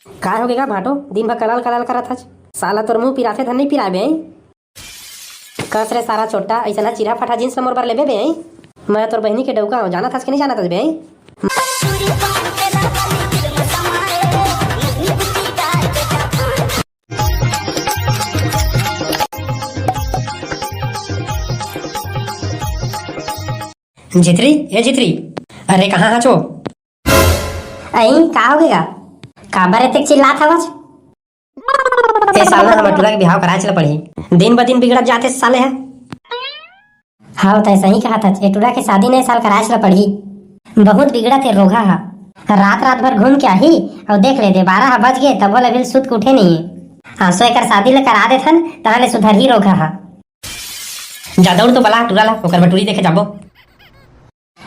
का हो गया भाटो, दिन भर कलाल कलाल करत हच। साला तोर मुंह पिराथे धन नहीं पिराबे। कस रे सारा छोटा ऐसा चिरा फटा जींस मोर बर लेबे बे। मैं तोर बहनी के डौका हूं, जाना थस कि नहीं जाना थस बे। जितरी ए जितरी, अरे कहाँ हचो? अई का हो गया? काबर एते चिल्लात हवस? ए साला हम टूरा के बिहाव कराए चल पड़ी। दिन ब दिन बिगड़त जाते साले है। हाँ तो सही कहा था, एटूरा के शादी नए साल कराए चल पड़ी। बहुत बिगड़त है रोगा हा। रात रात भर घूम के आही और देख ले दे 12 बज गए तब बोले बिल सुत के उठे नहीं है। हाँ सो एकर शादी ले करा देथन तहले सुधर ही रोगा हा। ज्यादा उड़ तो बला टूरा ला ओकर बटूरी देखे जाबो।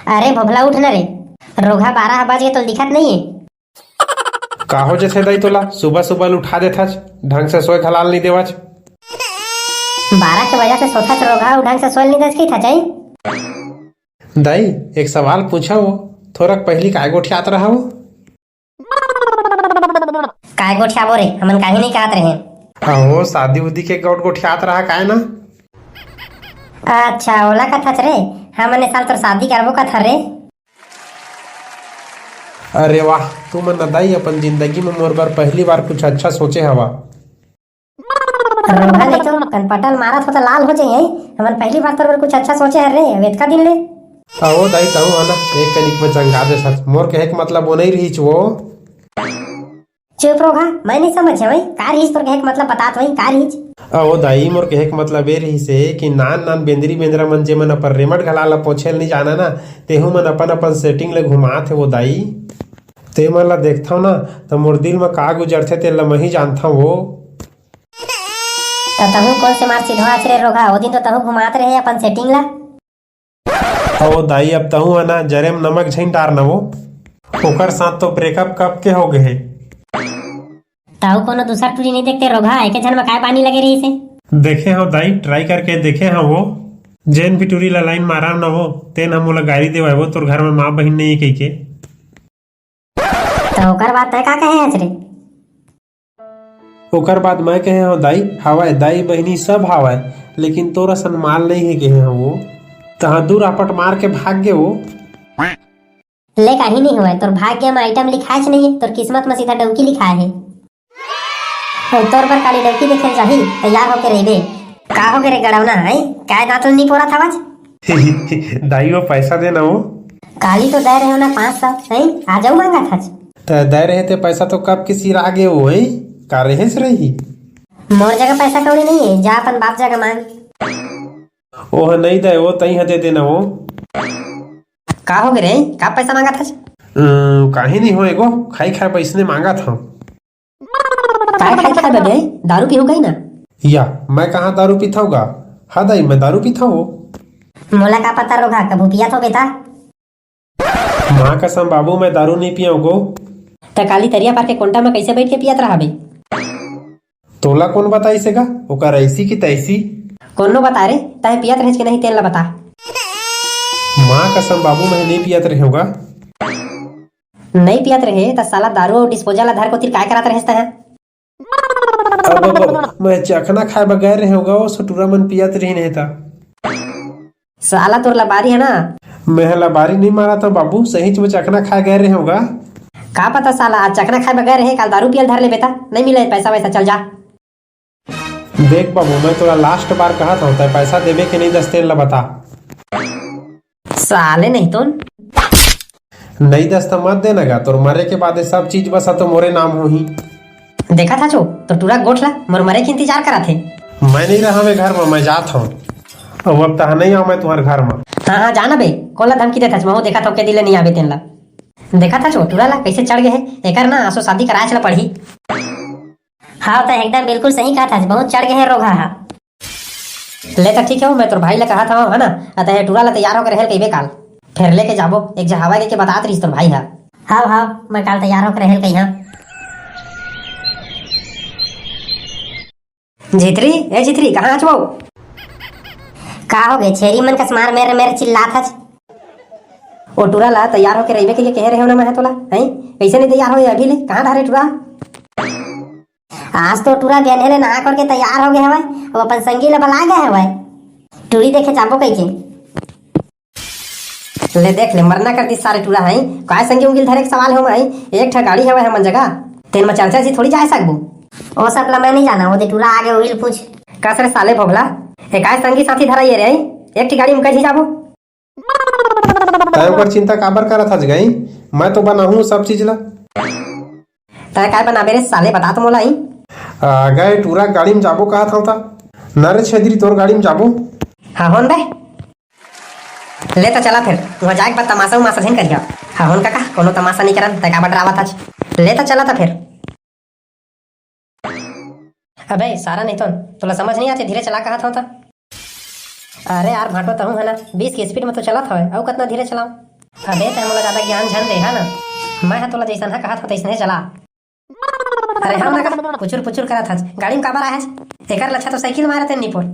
अरे भोभला उठ न रे, रोगा 12 बज गए तो दिखत नहीं है। काहो जैसे दाई तोला सुबह सुबह उठा देथस, ढंग से सोए खलाल नहीं देवच। 12 के वजह से सोता रोगा ढंग से सोल नहीं दस की था चाहिए। दाई एक सवाल पूछा वो, थोड़ा पहली काय गोठियात रहा वो? काय गोठिया बोरे हमन काहे नहीं कहत रहे। अहो शादी उदी के गोठियात रहा काय ना। अच्छा ओला का था रे, हमने साल तोर शादी करबो का था रे। अरे वाह, तू मन दाई अपन जिंदगी में मोर बार पहली बार कुछ अच्छा सोचे हवा। रोगा ले तो कनपटल मारत हो तो लाल हो जाए। हमन पहली बार तोर कुछ अच्छा सोचे है रे, वेद का दिन ले। अहो दाई ताऊ आना एक कनिक में जंगा दे सच, मोर कहे के मतलब वो नहीं रही वो। चुप रोगा, मैं नहीं समझे भाई का रहीस तोर कहे के मतलब बतात भाई का रहीस। अहो दाई मोर कहे के मतलब ये रही से कि नान नान बेंदरी बेंदरा मन जे मन अपन रेमट घलाला पोछेल नहीं जाना ना, तेहू मन अपन अपन सेटिंग ले घुमात है वो दाई। ते मन ला देखता ना तो मोर दिल में का गुजरथे ते ला मैं ही जानता वो। तो तहू कौन से मार सीधवा रे रोगा, ओ दिन तो तहू घुमात रहे अपन सेटिंग ला। अहो दाई अब तहू है ना जरेम नमक झइन डार न वो, ओकर साथ तो ब्रेकअप कब के हो गए। तहू कोनो दूसरा टूरी नहीं देखते रोगा, एक झन में काय पानी लगे रही से। देखे हाँ दाई ट्राई करके देखे हाँ वो, जेन भी टूरी ला लाइन मारा न हो तेन हम मोला गाड़ी देवा वो तोर घर में माँ बहन नहीं कही के। तो ओकर बात है का कहे हस रे? ओकर बाद मैं कहे हाँ दाई हवाए दाई बहनी सब हवाए, लेकिन तोरा सन माल नहीं है कहे हाँ वो, तहाँ दूर आपट मार के भाग गए वो। ले का ही नहीं हुआ, तोर भाग्य में आइटम लिखाच नहीं है, तोर किस्मत में सीधा डौकी लिखा है। और तोर पर काली डौकी देखे जाही तैयार होके रहबे। का हो रे गड़ौना है, काय दांत नहीं पोरा था आज। दाई वो पैसा देना वो काली तो दे रहे हो ना 500 नहीं, आ जाओ मांगा था। तो दे रहे थे पैसा तो कब किसी आगे वो है का रहे रही। मोर जगह पैसा कौड़ी नहीं है, जा अपन बाप जगह मांग। ओह नहीं दे वो तई दे देना वो। का हो रे, का पैसा मांगा था? काहे नहीं हो एगो खाई खाए पैसे मांगा था। काय खाई खाए बे, दारू पी हो गई ना। या मैं कहाँ दारू पीता होगा? हाँ दाई मैं दारू पीता हूँ। मोला का पता रोगा कबू पिया तो बेटा। माँ कसम बाबू मैं दारू नहीं पिया गो। त काली तरिया पार के कोंटा में कैसे बैठ के पियत रहा बे? तोला कौन बताई सेगा ओकर ऐसी की तैसी? कोनो बता रे, तहे पियत रहे कि नहीं तेल ला बता। माँ कसम बाबू मैं नहीं पियत रहे होगा। नहीं पियत रहे त साला दारू और डिस्पोजल आधार को तिर काय करत रहे तहे? अब मैं चखना खाए बगैर रहे होगा वो सटूरा मन पियत रही नहीं था। साला तोर लबारी है ना। मैं लबारी नहीं मारा था बाबू, सही में चखना खाए गए रहे होगा। का पता साला आज चखना खाए बगैर रहे, काल दारू पियल धर ले बेटा, नहीं मिले पैसा वैसा चल जा। देख बाबू मैं तोरा लास्ट बार कहा था तय पैसा देवे के नहीं दस्ते ला बता। साले नहीं तो नहीं दस्ता मत देना गा, तोर मरे के बाद सब चीज बसा तो मोरे नाम हो ही। देखा था छो तो टूरा गोठला मोर मरे के इंतजार करा थे। मैं नहीं रहा मैं घर में, मैं जात हूँ अब तह नहीं आऊ मैं तुम्हारे घर में। हाँ हाँ जाना बे, कोला धमकी देता मैं देखा था के दिले नहीं आवे तेन ला। देखा था छो टूरा ला कैसे चढ़ गए है, एकर ना आसो शादी कराए चला पड़ी। हाँ तो एकदम बिल्कुल सही कहा था, बहुत चढ़ गए है रोगा। ले तो ठीक है, मैं तोर भाई ले कहा था है ना, अतः टूरा ला तैयार होकर रहल कइबे काल फिर लेके जाबो एक जहावा के बतात रही तोर भाई हा। हाँ हाँ मैं काल तैयार होकर रहल कहीं। जितरी ए जितरी कहाँ छो? का हो गए छेरी मन कस मार मेरे मेरे चिल्ला था। ओ टूरा ला तैयार होके रहिबे के लिए कह रहे हो ना मैं तोला हैं, कैसे नहीं तैयार हो अभी ले कहाँ धारे टूरा? आज तो टूरा गेंदे ले नहा करके तैयार हो गए हवे और अपन संगी ला बुला गए हवे टूरी देखे जाबो कइके। ले देख ले मरना कर दी सारे टूरा है काय संगी उंगिल धरे के सवाल हो भाई एक ठा गाड़ी हवे हमन जगह तेन में चर्चा से थोड़ी जा सकबू। ओ सब ला मैं नहीं जाना वो दे टूरा आगे उहिल पूछ। कसरे साले भोगला ए काय संगी साथी धरा ये रे एक ठी गाड़ी में कैसे जाबो। तय ओकर चिंता काबर करत हस गई मैं तो बनाहूं सब चीज ला। तय काय बनाबे रे साले बता तो मोला ही। गए टूरा गाड़ी में जाबो कहा था नरे छेदरी तोर गाड़ी में जाबो। हाँ होन बे ले तो चला फिर वहाँ जाके बाद तमाशा उमाशा झिन करिया। हाँ होन काका कोनो तमाशा नहीं करन तय का डरावा था ले तो चला था फिर। अबे सारा नहीं तो तोला समझ नहीं आती धीरे चला कहा था। अरे यार भाटो तो हूँ है ना 20 की स्पीड में तो चला था और कितना धीरे चलाऊं। अबे तय मोला ज्यादा ज्ञान झन दे है ना मैं हाँ तोला जैसा कहा था तैसने चला। अरे हाँ ना पुचुर पुचुर करा था गाड़ी में काबर आया एकर लच्छा तो साइकिल मारे थे नीपोर।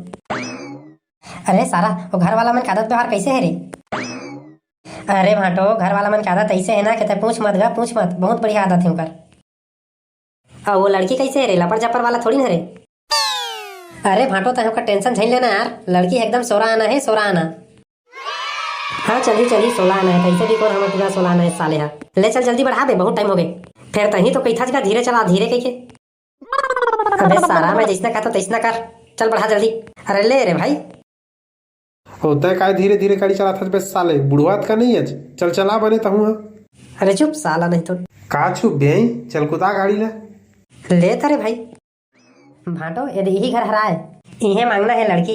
अरे सारा वो घर वाला मन का आदत व्यवहार कैसे है रे। अरे भाटो घर वाला मन की आदत ऐसे है ना कहते पूछ मत गा पूछ मत बहुत बढ़िया आदत है उनकर। और वो लड़की कैसे है रे लपड़ जपर वाला थोड़ी ना रे। अरे भाटो तो का टेंशन झेल लेना यार लड़की एकदम सोरा आना है सोरा आना। हाँ चली चली 16 आना है कैसे भी कौन हमें पूरा 16 आना है साले हा ले चल जल्दी बढ़ा दे बहुत टाइम हो गए फिर तही तो कही था धीरे चला धीरे कही के। अबे सारा मैं जैसा कहता तैसना कर चल बढ़ा जल्दी। अरे ले रे भाई होता है काय धीरे धीरे गाड़ी चलाता बे साले बुढ़वात का नहीं है चल चला बने तहूं। अरे चुप साला नहीं तो का छुप बे चल कुदा गाड़ी ला ले तारे भाई भाटो यदि यही घर हरा है इहे मांगना है लड़की।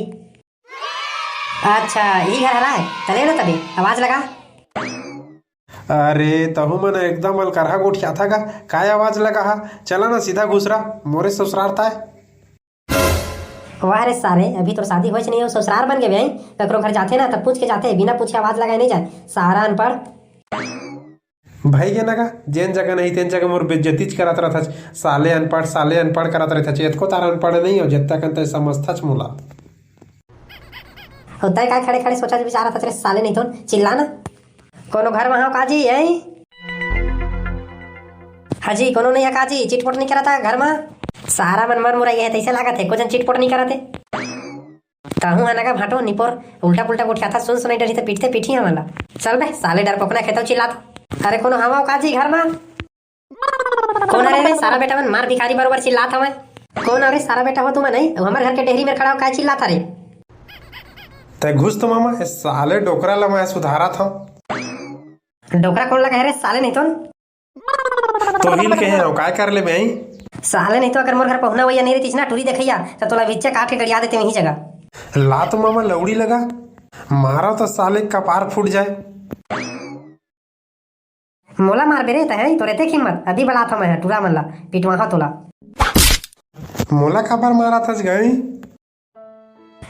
अच्छा यही घर हरा है चले ना तभी आवाज लगा। अरे तहु मन एकदम अलकरहा गोठिया था का काय आवाज लगा हा चला ना सीधा घुसरा मोरे ससुरारता है। वाह रे सारे अभी तो शादी होई नहीं हो ससुरार बन गए भाई ककरो घर जाते ना तब पूछ के जाते बिना पूछे आवाज लगाए नहीं जाए सारा अनपढ़। भाई के नगा जेन जगह नहीं तेन जगह मोर बेइज्जती करत रहत साले अनपढ़ करत रहत एतको तार अनपढ़ नहीं हो जत्ता कंते समझता मोला। होता है काय खड़े खड़े सोचा विचारा था तेरे साले नहीं तो चिल्लाना कोनो घर वहां काजी है। हाजी कोनो नहीं है काजी चिटपट नहीं करा था घर में सारा मन मर मुराई है तैसे लागत है कोजन चिटपट नहीं करते कहूँ आना का भाटो निपोर उल्टा पुल्टा उठा था सुन सुनाई डरी तो पीटते पीठी हमारा चल बे साले डर पकना खेता चिल्ला था। अरे कोनो हवा काजी घर में कौन अरे रे सारा बेटा मन मार भिखारी बरोबर चिल्ला था मैं कौन अरे सारा बेटा हो तुम नहीं हमारे घर के डेहरी में खड़ा हो काय चिल्ला था रे। तय घुस तो मामा इस साले डोकरा ला मैं सुधारा था। डोकरा कौन लगा है रे साले नहीं तो हिल के हैं काय कर ले भाई साले नहीं तो अगर मोर घर पहुना हुआ नहीं रहती ना टूरी देखैया तो तोला विच्चे काट के गड़िया देते वही जगह। ला तो मामा लौड़ी लगा मारा तो साले कपार फूट जाए। मोला मार बेरे तय तो रहते हिम्मत अभी बड़ा था मैं टूरा मन ला पिटवा हा तोला मोला कपार मारा था गई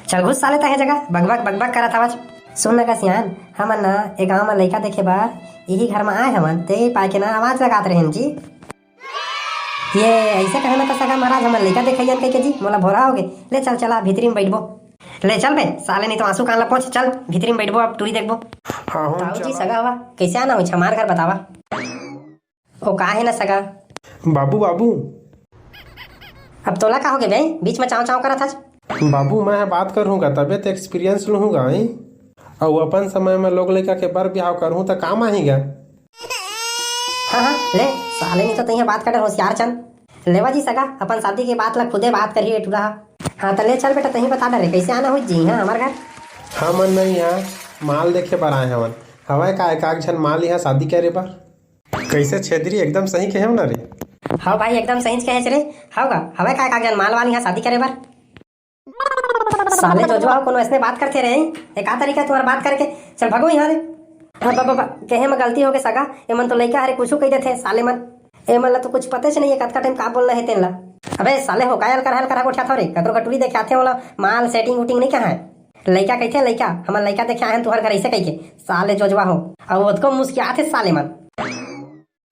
चल घुस साले तहे जगह बकबक बकबक करा था। सुन ना का सियान हमन ना एक गांव में लड़का देखे बार यही घर में आए हमन ते पाए के ना आवाज लगात रहे जी ये ऐसे कहना तो सगा महाराज हमन लड़का देखैयन कह के जी मोला भोरा हो गए ले चल चला भीतरी में बैठबो ले चल बे साले नहीं तो आंसू कान ला पहुंच चल भीतरी में बैठबो अब टूरी देखबो। हाँ हूँ ताऊ जी सगा हुआ कैसे आना हो छमार घर बतावा ओ का है ना सगा बाबू बाबू अब तोला का हो गए भाई बीच में चाव चाव करा था। बाबू मैं बात करूँगा तबियत एक्सपीरियंस लूँगा और अपन समय में लोग लड़का के बर ब्याह करूँ तो काम आएगा। हाँ हाँ ले साले नहीं तो तही बात कर होशियार चंद लेवा जी सगा अपन शादी की बात ला खुदे बात करिए टूरा। हाँ तो ले चल बेटा तही बता डरे कैसे आना हो जी हाँ हमारे घर। हाँ मन नहीं यहाँ माल देखे बर आए हवन हवाए का एक झन माल यहाँ शादी करे बर कैसे छेदरी एकदम सही कहे ना रे। हाँ भाई एकदम सही कहे रे होगा हवे का जन माल वाल यहाँ शादी करे बर साले जो कोनो ऐसे बात करते रहे एक आ तरीका तुम्हारा बात करके चल भगो यहाँ रे। हाँ बाबा कहे में गलती हो गए सगा ए मन तो लइका हरे कुछ कह देते साले मन ए मन ला तो कुछ पते से नहीं है कतका टाइम का बोलना है तेन ला। अबे साले हो कायल कर हल करा उठा था रे ककरो कटुरी देखे आथे वाला माल सेटिंग उटिंग नहीं कहा है लइका कहते लइका हमन लइका देखे आए तुहर घर ऐसे कह के साले जोजवा हो और उसको मुस्कियाते साले मन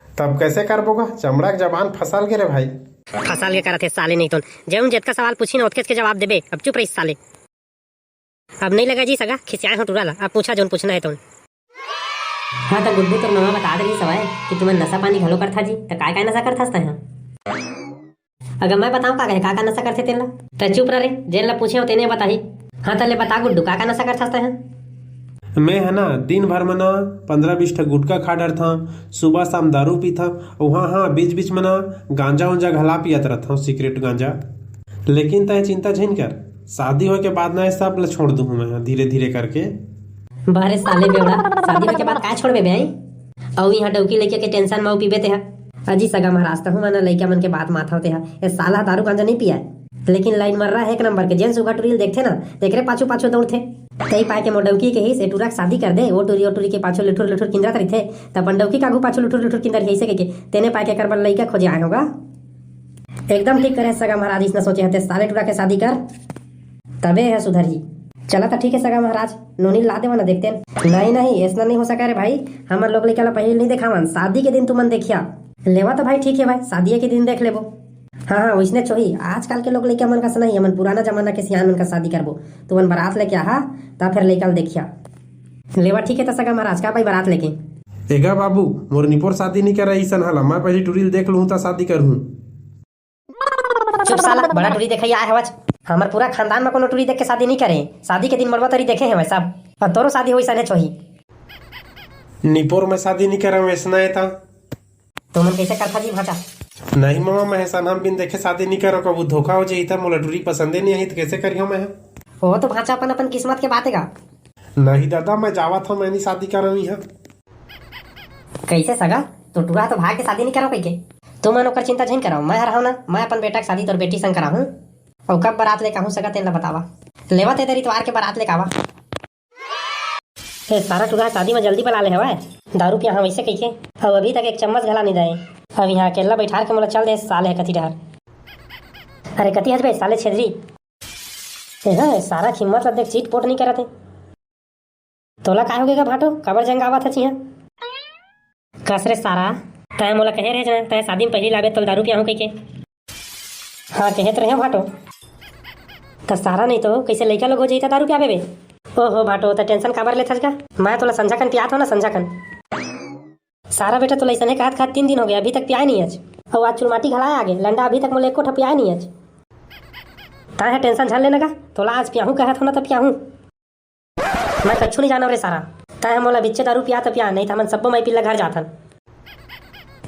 तब कैसे कर बोगा चमड़ा के जबान फंसल के रे भाई फंसल के करते साले नहीं तो जेउन जितना सवाल पूछी ना उतके के जवाब देबे अब चुप रही साले। अब नहीं लगा जी सगा खिसियाए हो टूरा ला अब पूछा जोन पूछना है तो। हाँ तो गुड्डू तो नवा बता दे सवाए कि तुम्हें नशा पानी घलो करता जी तो काय काय नशा करता यहाँ अगर मैं बताऊं का का नशा करते तेला तो चुप रहे, जेल ला पूछे हो तेने बताही। हाँ तले बता गुड्डू का नशा करता है। मैं है ना दिन भर में ना 15-20 ठा गुटखा खा डरता हूँ, सुबह शाम दारू पीता और हाँ बीच बीच में ना गांजा उंजा घला पियत रहता हूँ, सिगरेट गांजा। लेकिन तय चिंता झिन कर, शादी हो के बाद ना सब ला छोड़ दूँ मैं धीरे धीरे करके। बाहरे साले बेवड़ा, शादी के बाद का छोड़बे बे? और यहाँ डौकी लेके के टेंशन में पीबे ते है। अजी सगा महाराज हूँ मैं लड़का मन के बात माथा होते है। ये साला दारू गांजा नहीं पिया है, लेकिन लाइन मर रहा है एक नंबर के। जेन सुगा टूरी देखते ना देख पाछू पाछू दौड़ते कई पाए के मोडौकी के ही से टूरा शादी कर दे। वो टूरी के पाछू लुठुर लुठुर किंदरा तरी थे तब पंडौकी कागू पाछू लुठुर लुठुर किंदर ही से के तेने पाए के करबल लइका खोजे आए होगा। एकदम ठीक करे सगा महाराज, इसने सोचे हते साले टूरा के शादी कर तबे है सुधर जी। चला तो ठीक है सगा महाराज, नोनी ला देवा ना देखते हैं। नहीं ऐसा नहीं हो सका रे भाई, हमार लोग लइका ला पहले नहीं देखावन, शादी के दिन तुमन देखिया लेवा तो भाई ठीक है भाई, शादी के दिन देख लेबो। हाँ वैसने छोही आजकल के लोग लइका मन का नहीं, मन पुराना जमाना के सियान मन का शादी करबो। तुमन बारात लेके आहा तब फिर लइका देखिया लेवा ठीक है। तो सगा महाराज का भाई बारात लेके एगा बाबू मोर निपोर शादी नहीं कर रही सन हाला, मैं पहले टूरिल देख लूँ तो शादी करूँ। चुप साला, बड़ा टूरी देखे आए हवच। हमार पूरा खानदान में कोनो टूरी देख के शादी नहीं करे, शादी के दिन मरवा तरी देखे हैं सब, और तोरो शादी हुई सने छोही। निपोर में शादी नहीं कर वैसना है था तो मन कैसे करता जी भाचा? नहीं मामा मैं ऐसा हम बिन देखे शादी नहीं करो, कबू धोखा हो जाई था, मोला टूरी पसंदे नहीं आई तो कैसे करियो मैं। वो तो भाचा अपन अपन किस्मत के बात है। नहीं दादा मैं जावा था, मैं नहीं शादी कर रही है। कैसे सगा तो टूरा तो भाग के शादी नहीं करो कह के? तुम मन ओकर चिंता झन कराओ, मैं रहा ना, मैं अपन बेटा की शादी तोर बेटी संग कराऊं। और कब बारात लेके आऊं सगा तेला बतावा, लेवा ते तेरी त्वार के बारात लेके आवा। सारा टूरा शादी में जल्दी बुला ले हवा दारू पिया हाँ वैसे कही और अभी तक एक चम्मच घला नहीं दे। अब यहाँ अकेला बैठा के मोला चल दे साले है कति डहर। अरे कति हज भाई साले छेदरी सारा खिम्मत ला देख चीट पोट नहीं करते। तोला का हो गया भाटो कबर जंग आवा था चिया कसरे सारा तय मोला कहे रहे जना तय शादी में पहली लाबे तो दारू पिया हूँ कह के। हाँ कहत रहे भाटो तो सारा नहीं तो कैसे लड़का लोग हो जाता दारू पियाबे बे। ओहो भाटो तो टेंशन काबर ले थका, मैं तोला संझा कन पियात हो ना संझा कन। सारा बेटा तो ऐसा खात खात 3 दिन हो गया अभी तक पिया नहीं आज, और आज चुलमाटी घलाए आगे लंडा अभी तक मोले एको ठा पिया नहीं आज। ताहे टेंशन झल लेना का तोला आज पियाहू कहत हो ना तो पियाहू, मैं कछु नहीं जाना रे सारा। ताहे मोला बिच्चे दारू पिया तो पिया, नहीं था मन सबो मैं पिल्ला घर जाथन।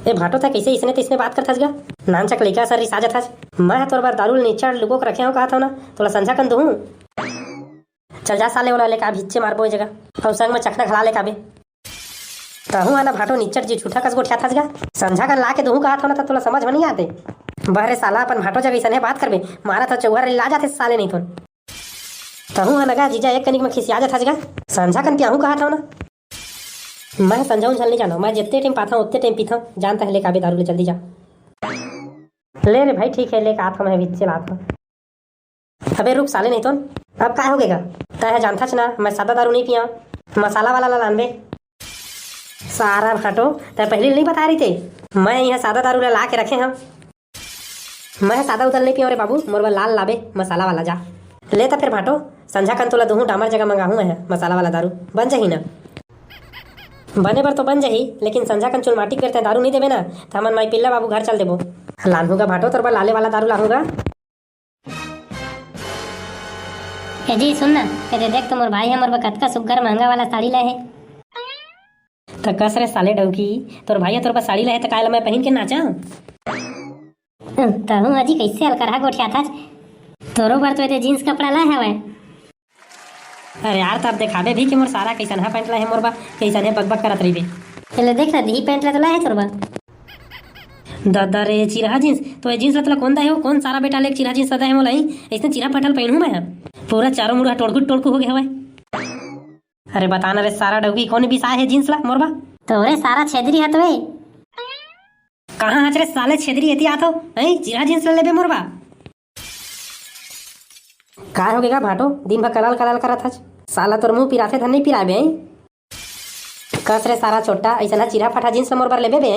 ए भाटो था कैसे इसने तिसने बात करथस गा, नान चक लइका सर रिसाजत हस। मैं तोर बार दारू नीचड़ लुको के रखे हूं कहत हो ना तोला संझा कन दूं। चल जा साले वाला लेके भिच्चे मारबो जगह और संग में चखना खला लेके आबे। कहूँ आना भाटो नीचड़ जी झूठा कस गोठिया थस गा, संझा कर ला के दूँ कहत हो ना तो तोला समझ में नहीं आते। बहरे साला अपन भाटो जगह इसने बात करबे मारा था चौहर ला जाते साले नहीं तो। कहूँ आना गा जीजा एक कनिक में खिसिया जात हस गा, संझा कन पियाहू कहत हो ना। मैं संझाऊं झल नहीं जाना, मैं जितने टाइम पाता हूँ उतने टाइम पीता हूँ, जानता है लेके आबे दारू ले जल्दी जा। ले रे भाई ठीक है लेके आता हूँ मैं भिच्चे लाता हूँ। अबे रुक साले नहीं तो अब क्या हो गएगा, तय जानता ना मैं सादा दारू नहीं पिया मसाला वाला ला लानबे। सारा भाटो तय पहले नहीं बता रही थे, मैं यहाँ सादा दारू ला के रखे हम। मैं सादा उदल नहीं पिया रे बाबू, मोरबा लाल लाबे मसाला वाला जा लेता। फिर भाटो संझा कन तोला दूँ डामर जगह मंगाहूँ मैं मसाला वाला दारू बन जाही ना। बने बर तो बन जाही लेकिन संझा कन चुलमाटी करते दारू नहीं देवे ना तो हमन माई पिल्ला बाबू घर चल देबो। लानूंगा भाटो तोर लाले वाला दारू लाऊंगा। ए जी सुन ना, कहते देख तो मोर भाई है मोर कतका सुग्घर महंगा वाला साड़ी लाए है। तो कस रे साले डौकी तोर भाई तोर पास साड़ी लाए तो काला मैं पहन के नाचा। तहु अजी कैसे अलकरहा गोठिया था, तोरो बर तो ये जीन्स कपड़ा लाए हवे। अरे यार तब दिखाबे भी कि मोर सारा कैसन है पैंट लाए मोर बा कैसन है बकबक करत रही बे। चले देख ना दी पैंट ला तो लाए है तोर बा। दादा रे चिरा जींस तो ये जींस ला कौन दा है कौन सारा बेटा ले चिरा जींस सदा है मोलाई इसने चिरा पटल पहनू मैं पूरा चारों मुड़ा टोड़कू हो गया हवे। अरे बताना रे सारा डौकी कौन बिसा है जींस ला मोरबा? तोरे सारा छेदरी है तोए कहाँ हच रे साले छेदरी एती आतो हैं चिरा जींस ला लेबे मोरबा। का हो गया भाटो दिन भर कलाल कलाल करत हच, साला तोर मुंह पिराथे धन नहीं पिराबे कस रे सारा छोटा ऐसा चिरा फटा जींस ला मोरबर लेबे बे।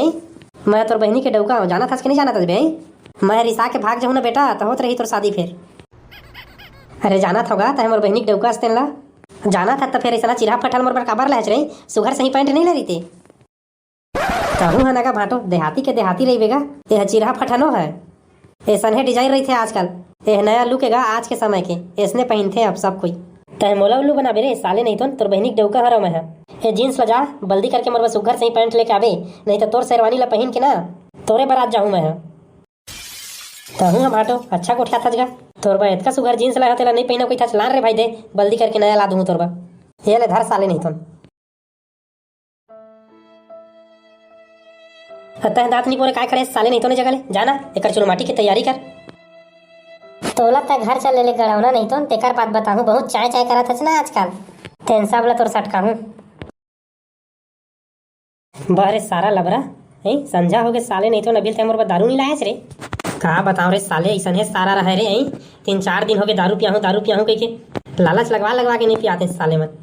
मैं तोर बहनी के डौका हूँ जाना था कि नहीं जाना था बे? मैं रिसा के भाग जाऊँ ना बेटा तो होत रही तोर शादी फिर। अरे जाना था होगा तो मोर बहनी के डौका हंसते ला जाना था तो फिर ऐसा चिरा फटल मोर पर काबर लहच रही सुघर सही पैंट नहीं ले रही थी। कहूँ है ना का भाटो देहाती के देहाती रही बेगा यह चिरा फटनो है ऐसा है डिजाइन रही थे आजकल। ये नया लुक है आज के समय के, ऐसने पहनते अब सब कोई। तय मोला उल्लू बना बेरे साले नहीं तो तोर बहनी के डौका हरा मैं है। ये जीन्स लजा बल्दी करके मोर बस उघर से ही पैंट लेके आवे, नहीं तो तोर शेरवानी ला पहन के ना तोरे बारात जाऊं मैं है। कहूँ हम आटो अच्छा कोठिया था जगह तोर बा इतना सुघर जीन्स लगा तेला नहीं पहना कोई था चलान रे भाई दे बल्दी करके नया ला दूँ तोर बा। ये ले धर साले नहीं तो तह दांत नहीं पोरे काय खड़े साले नहीं तो जगह ले जाना एक चुलमाटी की तैयारी कर। तोला तक घर चल ले गड़ौना नहीं तो तेकर बात बताऊं बहुत चाय चाय करत हस ना आजकल तेन सब ला तोर सटका हूं। बारे सारा लबरा है संझा हो गए साले नहीं तो नबील ते मोर दारू नहीं लायस रे। कहा बताओ रे साले ऐसा है सारा रहे रे यही 3-4 दिन हो गए दारू पियाहूं कह के लालच लगवा के नहीं पियाते साले मत।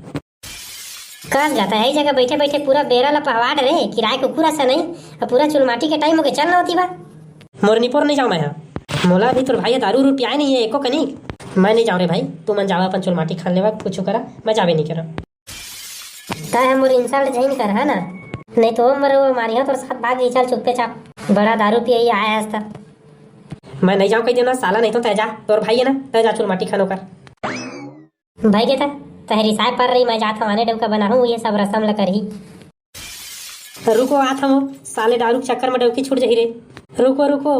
कस जाता है जगह बैठे बैठे पूरा बेरा ला पहवाड़ रे किराए को पूरा सा नहीं अब पूरा चुलमाटी के टाइम हो गए चल ना होती बा। मोरनीपुर नहीं जाऊँ मैं यहाँ मोला अभी तोर भाई दारू पियाए नहीं है एको कनी। मैं नहीं जाऊँ रे भाई तू मन जावा अपन चुलमाटी खान लेवा कुछ करा मैं जावे नहीं करा। ता हम मोर इंसान जहीन कर है ना नहीं तो मर मारी तोर साथ भाग गई चल चुपके चाप बड़ा दारू पिए आया हस्ता। मैं नहीं जाऊँ कही देना साला नहीं तो तय जा तोर भाई है ना तय जा चुलमाटी खानो कर भाई के था तहरी साय पर रही मैं जाता आने डौका बना हूँ ये सब रसम ला करही। रुको आता हूँ साले दारू के चक्कर में डौकी छूट जाही रे रुको रुको।